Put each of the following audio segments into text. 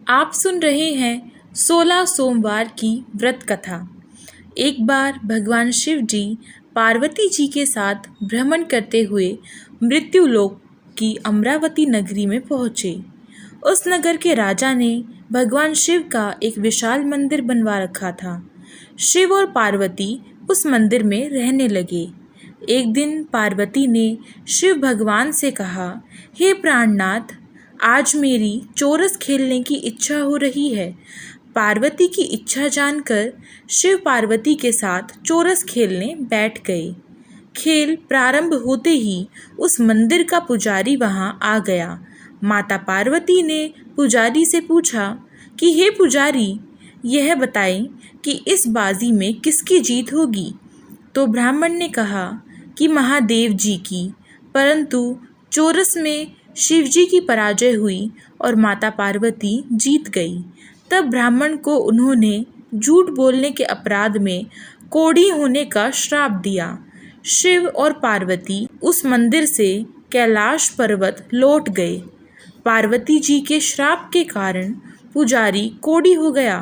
आप सुन रहे हैं 16 सोमवार की व्रत कथा। एक बार भगवान शिव जी पार्वती जी के साथ भ्रमण करते हुए मृत्युलोक की अमरावती नगरी में पहुँचे। उस नगर के राजा ने भगवान शिव का एक विशाल मंदिर बनवा रखा था। शिव और पार्वती उस मंदिर में रहने लगे। एक दिन पार्वती ने शिव भगवान से कहा, हे प्राणनाथ, आज मेरी चोरस खेलने की इच्छा हो रही है। पार्वती की इच्छा जानकर शिव पार्वती के साथ चोरस खेलने बैठ गए। खेल प्रारंभ होते ही उस मंदिर का पुजारी वहां आ गया। माता पार्वती ने पुजारी से पूछा कि हे पुजारी, यह बताएं कि इस बाजी में किसकी जीत होगी। तो ब्राह्मण ने कहा कि महादेव जी की, परंतु चोरस में शिव जी की पराजय हुई और माता पार्वती जीत गई। तब ब्राह्मण को उन्होंने झूठ बोलने के अपराध में कोढ़ी होने का श्राप दिया। शिव और पार्वती उस मंदिर से कैलाश पर्वत लौट गए। पार्वती जी के श्राप के कारण पुजारी कोढ़ी हो गया।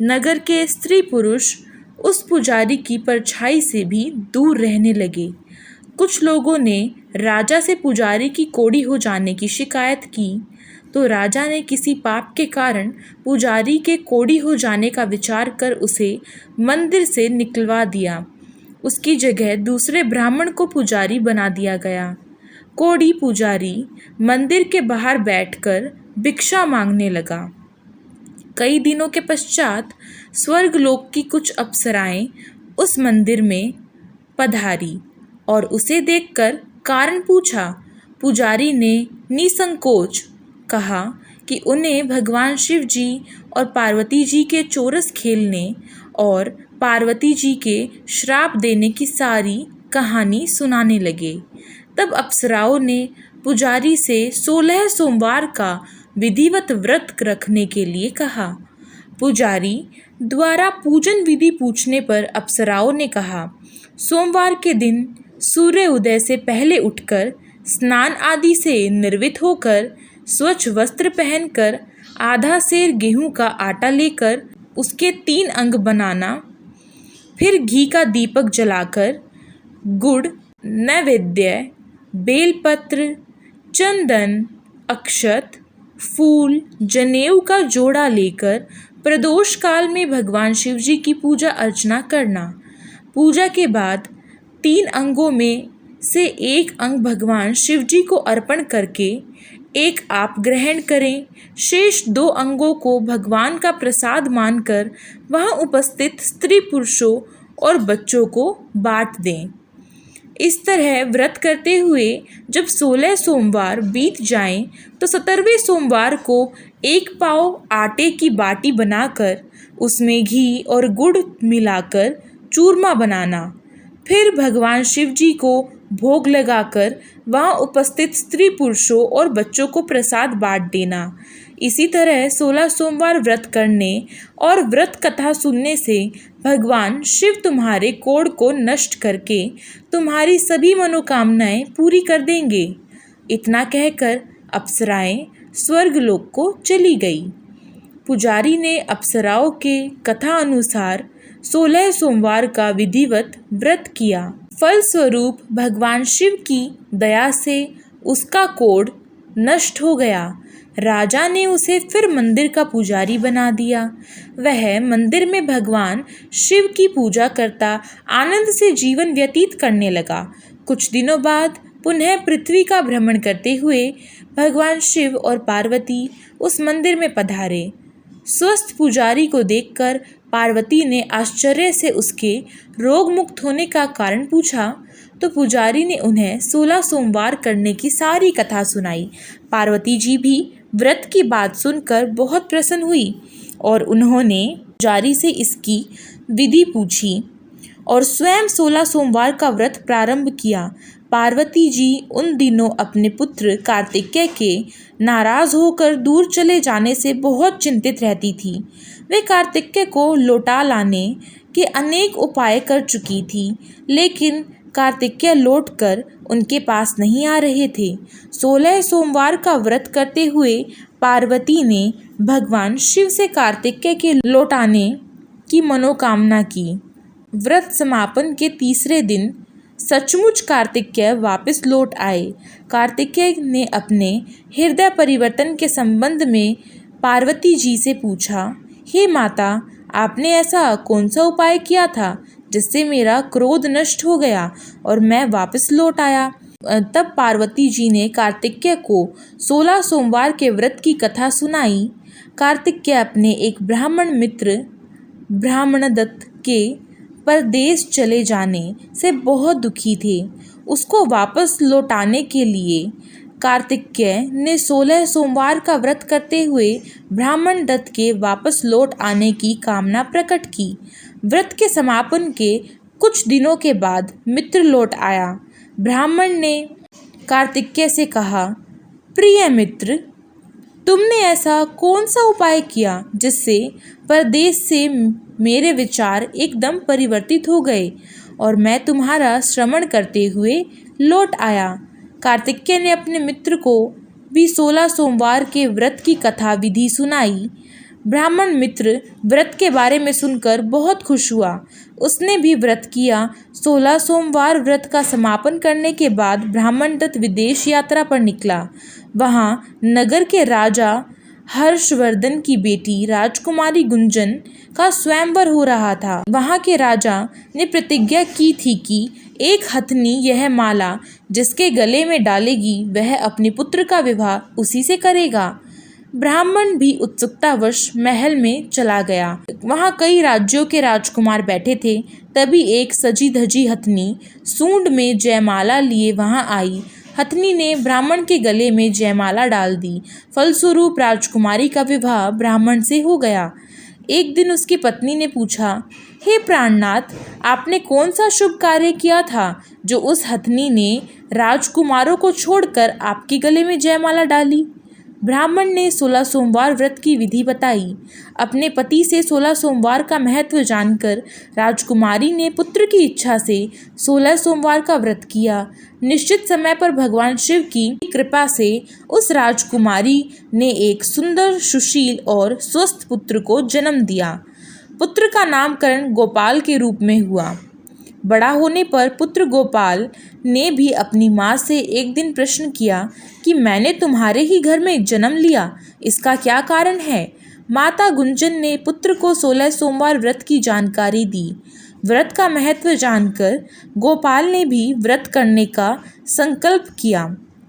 नगर के स्त्री पुरुष उस पुजारी की परछाई से भी दूर रहने लगे। कुछ लोगों ने राजा से पुजारी की कोढ़ी हो जाने की शिकायत की, तो राजा ने किसी पाप के कारण पुजारी के कोढ़ी हो जाने का विचार कर उसे मंदिर से निकलवा दिया। उसकी जगह दूसरे ब्राह्मण को पुजारी बना दिया गया। कोढ़ी पुजारी मंदिर के बाहर बैठकर भिक्षा मांगने लगा। कई दिनों के पश्चात स्वर्गलोक की कुछ अप्सराएं उस मंदिर में पधारी और उसे देखकर कारण पूछा। पुजारी ने निसंकोच कहा कि उन्हें भगवान शिव जी और पार्वती जी के चोरस खेलने और पार्वती जी के श्राप देने की सारी कहानी सुनाने लगे। तब अप्सराओं ने पुजारी से 16 सोमवार का विधिवत व्रत रखने के लिए कहा। पुजारी द्वारा पूजन विधि पूछने पर अप्सराओं ने कहा, सोमवार के दिन सूर्य उदय से पहले उठकर स्नान आदि से निर्वित होकर स्वच्छ वस्त्र पहनकर आधा सेर गेहूं का आटा लेकर उसके 3 अंग बनाना, फिर घी का दीपक जलाकर गुड़, नैवेद्य, बेलपत्र, चंदन, अक्षत, फूल, जनेऊ का जोड़ा लेकर प्रदोष काल में भगवान शिव जी की पूजा अर्चना करना। पूजा के बाद 3 अंगों में से एक अंग भगवान शिव जी को अर्पण करके एक आप ग्रहण करें। शेष 2 अंगों को भगवान का प्रसाद मानकर वहां उपस्थित स्त्री पुरुषों और बच्चों को बांट दें। इस तरह व्रत करते हुए जब 16 सोमवार बीत जाएं, तो 17वें सोमवार को 1 पाव आटे की बाटी बनाकर उसमें घी और गुड़ मिलाकर चूरमा बनाना। फिर भगवान शिव जी को भोग लगाकर वहां उपस्थित स्त्री पुरुषों और बच्चों को प्रसाद बांट देना। इसी तरह 16 सोमवार व्रत करने और व्रत कथा सुनने से भगवान शिव तुम्हारे कोढ़ को नष्ट करके तुम्हारी सभी मनोकामनाएं पूरी कर देंगे। इतना कहकर अप्सराएं स्वर्गलोक को चली गई। पुजारी ने अप्सराओं के कथा अनुसार 16 सोमवार का विधिवत व्रत किया। फलस्वरूप भगवान शिव की दया से उसका कोढ़ नष्ट हो गया। राजा ने उसे फिर मंदिर का पुजारी बना दिया। वह मंदिर में भगवान शिव की पूजा करता आनंद से जीवन व्यतीत करने लगा। कुछ दिनों बाद पुनः पृथ्वी का भ्रमण करते हुए भगवान शिव और पार्वती उस मंदिर में पधारे। स्वस्थ पुजारी को देखकर पार्वती ने आश्चर्य से उसके रोग मुक्त होने का कारण पूछा, तो पुजारी ने उन्हें 16 सोमवार करने की सारी कथा सुनाई। पार्वती जी भी व्रत की बात सुनकर बहुत प्रसन्न हुई और उन्होंने पुजारी से इसकी विधि पूछी और स्वयं 16 सोमवार का व्रत प्रारंभ किया। पार्वती जी उन दिनों अपने पुत्र कार्तिकेय के नाराज होकर दूर चले जाने से बहुत चिंतित रहती थी। वे कार्तिकेय को लौटा लाने के अनेक उपाय कर चुकी थी, लेकिन कार्तिकेय लौटकर उनके पास नहीं आ रहे थे। 16 सोमवार का व्रत करते हुए पार्वती ने भगवान शिव से कार्तिकेय के लौटाने की मनोकामना की। व्रत समापन के तीसरे दिन सचमुच कार्तिकेय वापस लौट आए। कार्तिकेय ने अपने हृदय परिवर्तन के संबंध में पार्वती जी से पूछा, हे माता, आपने ऐसा कौन सा उपाय किया था जिससे मेरा क्रोध नष्ट हो गया और मैं वापस लौट आया? तब पार्वती जी ने कार्तिकेय को 16 सोमवार के व्रत की कथा सुनाई। कार्तिकेय अपने एक ब्राह्मण मित्र ब्राह्मणदत्त के परदेश चले जाने से बहुत दुखी थे। उसको वापस लौटाने के लिए कार्तिकेय ने 16 सोमवार का व्रत करते हुए ब्राह्मण दत्त के वापस लौट आने की कामना प्रकट की। व्रत के समापन के कुछ दिनों के बाद मित्र लौट आया। ब्राह्मण ने कार्तिकेय से कहा, प्रिय मित्र, तुमने ऐसा कौन सा उपाय किया जिससे परदेश से मेरे विचार एकदम परिवर्तित हो गए और मैं तुम्हारा श्रवण करते हुए लौट आया? कार्तिकेय ने अपने मित्र को भी 16 सोमवार के व्रत की कथा विधि सुनाई। ब्राह्मण मित्र व्रत के बारे में सुनकर बहुत खुश हुआ। उसने भी व्रत किया। 16 सोमवार व्रत का समापन करने के बाद ब्राह्मण दत्त विदेश यात्रा पर निकला। वहाँ नगर के राजा हर्षवर्धन की बेटी राजकुमारी गुंजन का स्वयंवर हो रहा था। वहाँ के राजा ने प्रतिज्ञा की थी कि एक हथनी यह माला जिसके गले में डालेगी वह अपने पुत्र का विवाह उसी से करेगा। ब्राह्मण भी उत्सुकतावश महल में चला गया। वहाँ कई राज्यों के राजकुमार बैठे थे। तभी एक सजी धजी हथनी सूंड में जयमाला लिए वहाँ आई। हथनी ने ब्राह्मण के गले में जयमाला डाल दी। फलस्वरूप राजकुमारी का विवाह ब्राह्मण से हो गया। एक दिन उसकी पत्नी ने पूछा, हे प्राणनाथ, आपने कौन सा शुभ कार्य किया था जो उस हथनी ने राजकुमारों को छोड़कर आपके गले में जयमाला डाली? ब्राह्मण ने 16 सोमवार व्रत की विधि बताई। अपने पति से 16 सोमवार का महत्व जानकर राजकुमारी ने पुत्र की इच्छा से 16 सोमवार का व्रत किया। निश्चित समय पर भगवान शिव की कृपा से उस राजकुमारी ने एक सुंदर, सुशील और स्वस्थ पुत्र को जन्म दिया। पुत्र का नामकरण गोपाल के रूप में हुआ। बड़ा होने पर पुत्र गोपाल ने भी अपनी माँ से एक दिन प्रश्न किया कि मैंने तुम्हारे ही घर में जन्म लिया, इसका क्या कारण है? माता गुंजन ने पुत्र को 16 सोमवार व्रत की जानकारी दी। व्रत का महत्व जानकर गोपाल ने भी व्रत करने का संकल्प किया।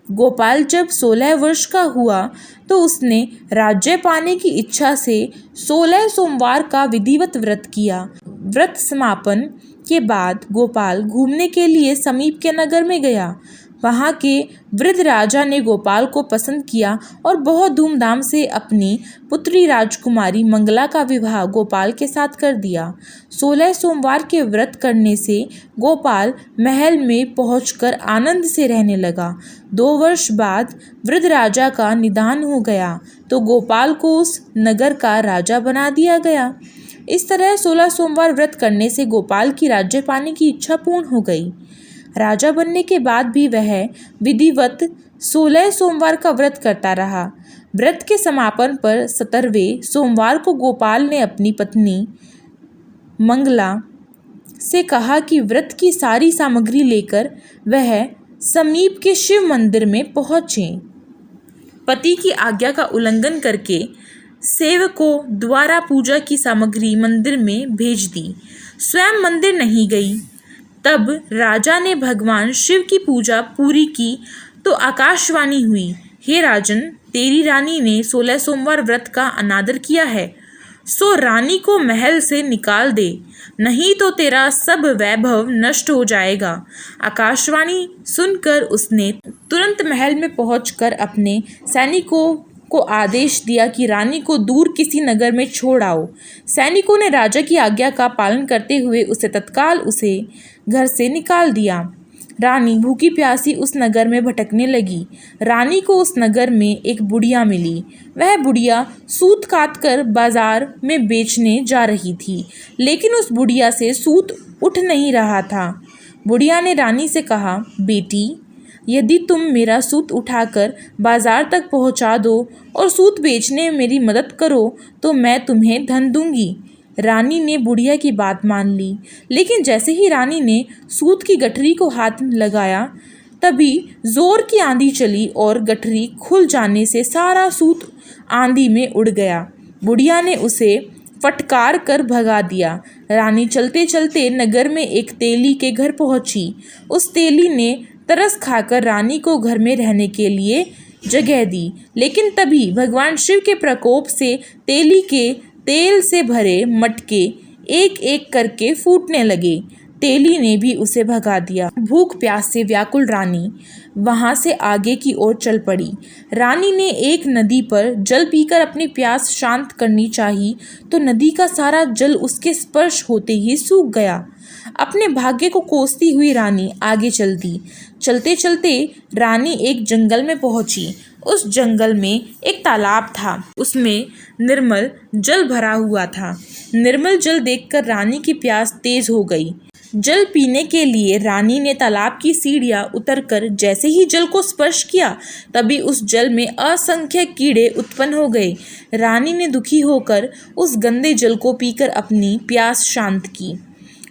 गोपाल जब 16 वर्ष का हुआ तो उसने राज्य पाने की इच्छा से 16 सोमवार का विधिवत व्रत किया। व्रत समापन के बाद गोपाल घूमने के लिए समीप के नगर में गया। वहाँ के वृद्ध राजा ने गोपाल को पसंद किया और बहुत धूमधाम से अपनी पुत्री राजकुमारी मंगला का विवाह गोपाल के साथ कर दिया। 16 सोमवार के व्रत करने से गोपाल महल में पहुंचकर आनंद से रहने लगा। 2 वर्ष बाद वृद्ध राजा का निधन हो गया तो गोपाल को उस नगर का राजा बना दिया गया। इस तरह 16 सोमवार व्रत करने से गोपाल की राज्य पाने की इच्छा पूर्ण हो गई। राजा बनने के बाद भी वह विधिवत 16 सोमवार का व्रत करता रहा। व्रत के समापन पर 17वें सोमवार को गोपाल ने अपनी पत्नी मंगला से कहा कि व्रत की सारी सामग्री लेकर वह समीप के शिव मंदिर में पहुँचे। पति की आज्ञा का उल्लंघन करके सेवकों द्वारा पूजा की सामग्री मंदिर में भेज दी। स्वयं मंदिर नहीं गई। तब राजा ने भगवान शिव की पूजा पूरी की तो आकाशवाणी हुई, हे राजन, तेरी रानी ने 16 सोमवार व्रत का अनादर किया है, सो रानी को महल से निकाल दे, नहीं तो तेरा सब वैभव नष्ट हो जाएगा। आकाशवाणी सुनकर उसने तुरंत महल में पहुंचकर अपने सैनिकों को आदेश दिया कि रानी को दूर किसी नगर में छोड़ आओ। सैनिकों ने राजा की आज्ञा का पालन करते हुए उसे तत्काल उसे घर से निकाल दिया। रानी भूखी प्यासी उस नगर में भटकने लगी। रानी को उस नगर में एक बुढ़िया मिली। वह बुढ़िया सूत काटकर बाजार में बेचने जा रही थी, लेकिन उस बुढ़िया से सूत उठ नहीं रहा था। बुढ़िया ने रानी से कहा, बेटी, यदि तुम मेरा सूत उठाकर बाजार तक पहुंचा दो और सूत बेचने में मेरी मदद करो तो मैं तुम्हें धन दूंगी। रानी ने बुढ़िया की बात मान ली, लेकिन जैसे ही रानी ने सूत की गठरी को हाथ लगाया तभी जोर की आंधी चली और गठरी खुल जाने से सारा सूत आंधी में उड़ गया। बुढ़िया ने उसे फटकार कर भगा दिया। रानी चलते चलते नगर में एक तेली के घर पहुंची। उस तेली ने तरस खाकर रानी को घर में रहने के लिए जगह दी, लेकिन तभी भगवान शिव के प्रकोप से तेली के तेल से भरे मटके एक एक करके फूटने लगे। तेली ने भी उसे भगा दिया। भूख प्यास से व्याकुल रानी वहां से आगे की ओर चल पड़ी। रानी ने एक नदी पर जल पीकर अपनी प्यास शांत करनी चाही तो नदी का सारा जल उसके स्पर्श होते ही सूख गया। अपने भाग्य को कोसती हुई रानी आगे चल दी। चलते चलते रानी एक जंगल में पहुंची। उस जंगल में एक तालाब था, उसमें निर्मल जल भरा हुआ था। निर्मल जल देखकर रानी की प्यास तेज हो गई। जल पीने के लिए रानी ने तालाब की सीढ़ियां उतरकर जैसे ही जल को स्पर्श किया तभी उस जल में असंख्य कीड़े उत्पन्न हो गए। रानी ने दुखी होकर उस गंदे जल को पीकर अपनी प्यास शांत की।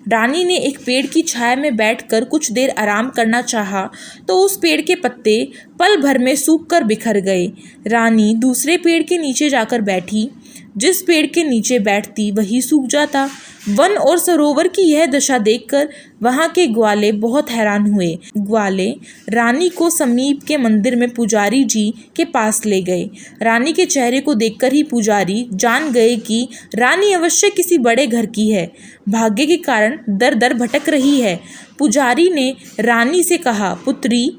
रानी ने एक पेड़ की छाया में बैठकर कुछ देर आराम करना चाहा तो उस पेड़ के पत्ते पल भर में सूखकर बिखर गए। रानी दूसरे पेड़ के नीचे जाकर बैठी। जिस पेड़ के नीचे बैठती वही सूख जाता। वन और सरोवर की यह दशा देखकर वहां के ग्वाले बहुत हैरान हुए। ग्वाले रानी को समीप के मंदिर में पुजारी जी के पास ले गए। रानी के चेहरे को देखकर ही पुजारी जान गए कि रानी अवश्य किसी बड़े घर की है, भाग्य के कारण दर दर भटक रही है। पुजारी ने रानी से कहा, पुत्री,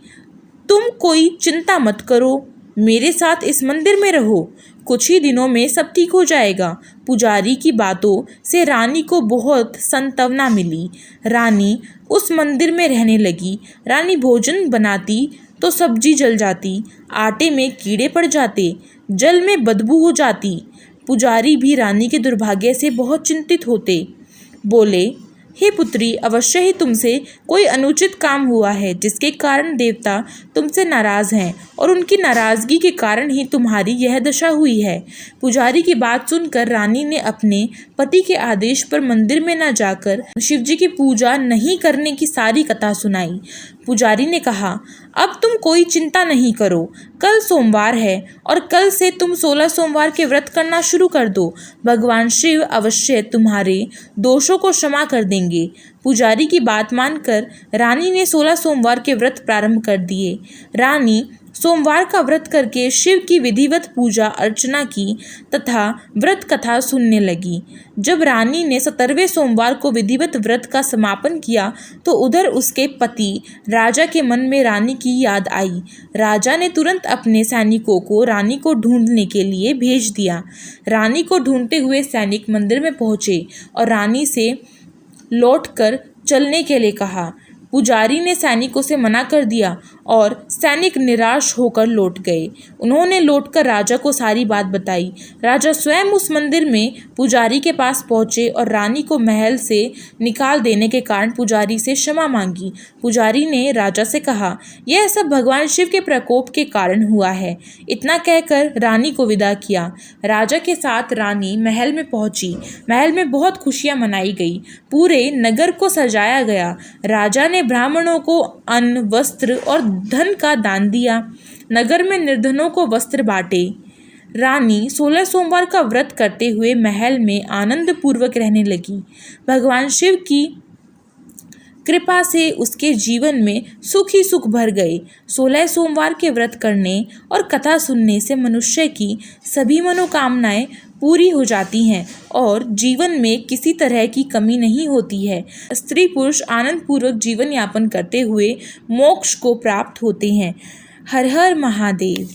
तुम कोई चिंता मत करो, मेरे साथ इस मंदिर में रहो, कुछ ही दिनों में सब ठीक हो जाएगा। पुजारी की बातों से रानी को बहुत सांत्वना मिली। रानी उस मंदिर में रहने लगी। रानी भोजन बनाती तो सब्जी जल जाती, आटे में कीड़े पड़ जाते, जल में बदबू हो जाती। पुजारी भी रानी के दुर्भाग्य से बहुत चिंतित होते। बोले, हे पुत्री, अवश्य ही तुमसे कोई अनुचित काम हुआ है जिसके कारण देवता तुमसे नाराज हैं और उनकी नाराजगी के कारण ही तुम्हारी यह दशा हुई है। पुजारी की बात सुनकर रानी ने अपने पति के आदेश पर मंदिर में न जाकर शिवजी की पूजा नहीं करने की सारी कथा सुनाई। पुजारी ने कहा, अब तुम कोई चिंता नहीं करो, कल सोमवार है और कल से तुम 16 सोमवार के व्रत करना शुरू कर दो। भगवान शिव अवश्य तुम्हारे दोषों को क्षमा कर देंगे। पुजारी की बात मानकर रानी ने 16 सोमवार के व्रत प्रारंभ कर दिए। रानी सोमवार का व्रत करके शिव की विधिवत पूजा अर्चना की तथा व्रत कथा सुनने लगी। जब रानी ने 17वें सोमवार को विधिवत व्रत का समापन किया तो उधर उसके पति राजा के मन में रानी की याद आई। राजा ने तुरंत अपने सैनिकों को रानी को ढूंढने के लिए भेज दिया। रानी को ढूंढते हुए सैनिक मंदिर में पहुंचे और रानी से लौटकर चलने के लिए कहा। पुजारी ने सैनिकों से मना कर दिया और सैनिक निराश होकर लौट गए। उन्होंने लौटकर राजा को सारी बात बताई। राजा स्वयं उस मंदिर में पुजारी के पास पहुंचे और रानी को महल से निकाल देने के कारण पुजारी से क्षमा मांगी। पुजारी ने राजा से कहा, यह सब भगवान शिव के प्रकोप के कारण हुआ है। इतना कहकर रानी को विदा किया। राजा के साथ रानी महल में पहुंची। महल में बहुत खुशियां मनाई गई। पूरे नगर को सजाया गया। राजा ने ब्राह्मणों को अन्न, वस्त्र और धन का दान दिया। नगर में निर्धनों को वस्त्र बांटे। रानी 16 सोमवार का व्रत करते हुए महल में आनंद पूर्वक रहने लगी। भगवान शिव की कृपा से उसके जीवन में सुख ही सुख भर गए। 16 सोमवार के व्रत करने और कथा सुनने से मनुष्य की सभी मनोकामनाएं पूरी हो जाती हैं और जीवन में किसी तरह की कमी नहीं होती है। स्त्री पुरुष आनंद पूर्वक जीवन यापन करते हुए मोक्ष को प्राप्त होते हैं। हर हर महादेव।